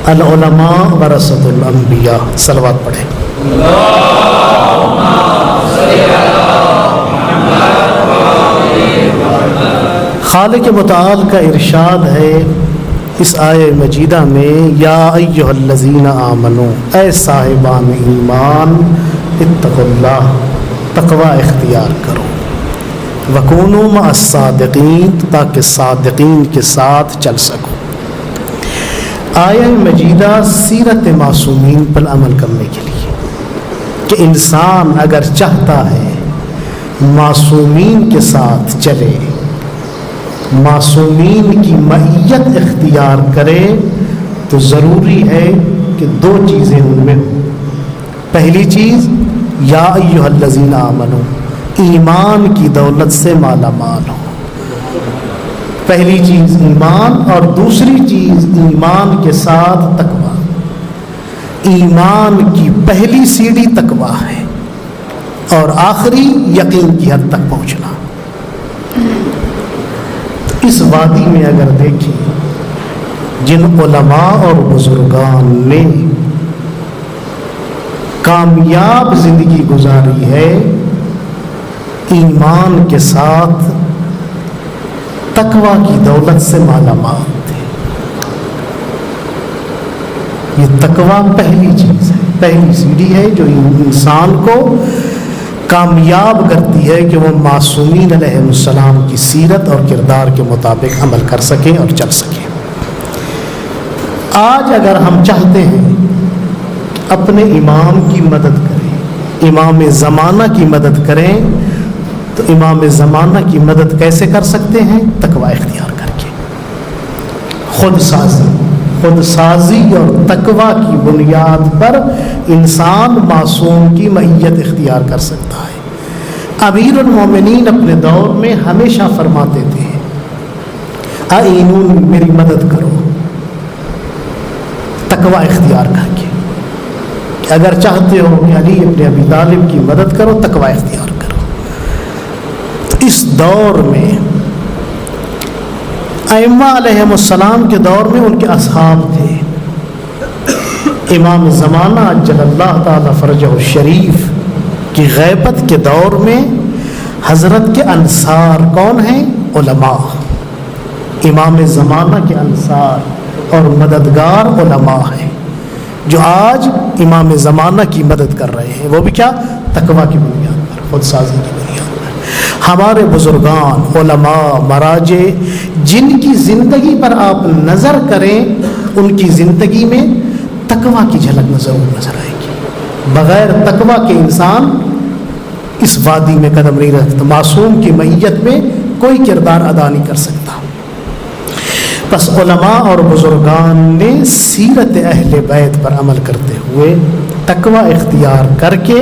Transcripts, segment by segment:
العلماء ورثۃ الانبیاء. صلوات پڑھیں. خالق متعال کا ارشاد ہے اس آیہ مجیدہ میں، یا ایھا الذین آمنو، اے صاحبان ایمان، اتقوا اللہ، تقوی اختیار کرو، وکونوا مع الصادقین، تاکہ صادقین کے ساتھ چل سکو. آیہ مجیدہ سیرت معصومین پر عمل کرنے کے لیے کہ انسان اگر چاہتا ہے معصومین کے ساتھ چلے، معصومین کی معیت اختیار کرے، تو ضروری ہے کہ دو چیزیں ان میں ہوں. پہلی چیز، یا ایھا الذین آمنو، ایمان کی دولت سے مالا مال ہو. پہلی چیز ایمان، اور دوسری چیز ایمان کے ساتھ تقوی. ایمان کی پہلی سیڑھی تقوی ہے اور آخری یقین کی حد تک پہنچنا. اس وادی میں اگر دیکھیں جن علماء اور بزرگان نے کامیاب زندگی گزاری ہے، ایمان کے ساتھ تقوی کی دولت سے مالا مال تھے. یہ تقوی پہلی چیز ہے، پہلی سیڑھی ہے جو انسان کو کامیاب کرتی ہے کہ وہ معصومین علیہ السلام کی سیرت اور کردار کے مطابق عمل کر سکے اور چل سکے. آج اگر ہم چاہتے ہیں اپنے امام کی مدد کریں، امام زمانہ کی مدد کریں، تو امام زمانہ کی مدد کیسے کر سکتے ہیں؟ تقوی اختیار کر کے. خود سازی اور تقوی کی بنیاد پر انسان معصوم کی معیت اختیار کر سکتا ہے. امیر المومنین اپنے دور میں ہمیشہ فرماتے تھے، اعینون، میری مدد کرو، تقوی اختیار کر کے. کہ اگر چاہتے ہو کہ علی ابن ابی طالب کی مدد کرو، تقوی اختیار کرو. تو اس دور میں ائمہ علیہم السلام کے دور میں ان کے اصحاب تھے. امام زمانہ عجل اللہ تعالی فرجہ الشریف کی غیبت کے دور میں حضرت کے انصار کون ہیں؟ علماء. امام زمانہ کے انصار اور مددگار علماء ہیں جو آج امام زمانہ کی مدد کر رہے ہیں. وہ بھی کیا؟ تقوی کی بنیاد پر، خود سازی کی بنیاد پر. ہمارے بزرگان، علماء، مراجع، جن کی زندگی پر آپ نظر کریں، ان کی زندگی میں تقوی کی جھلک نظر آئے گی. بغیر تقوی کے انسان اس وادی میں قدم نہیں رکھتا، معصوم کی معیت میں کوئی کردار ادا نہیں کر سکتا. بس علماء اور بزرگان نے سیرت اہل بیت پر عمل کرتے ہوئے تقوی اختیار کر کے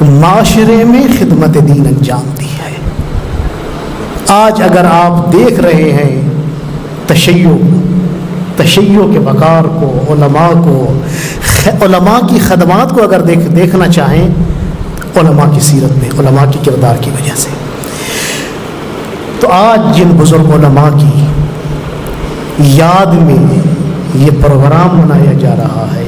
معاشرے میں خدمت دین انجام دی ہے. آج اگر آپ دیکھ رہے ہیں تشیع کے وقار کو، علماء کو، علماء کی خدمات کو اگر دیکھنا چاہیں، علماء کی سیرت میں، علماء کی کردار کی وجہ سے. تو آج جن بزرگ علماء کی یاد میں یہ پروگرام منایا جا رہا ہے،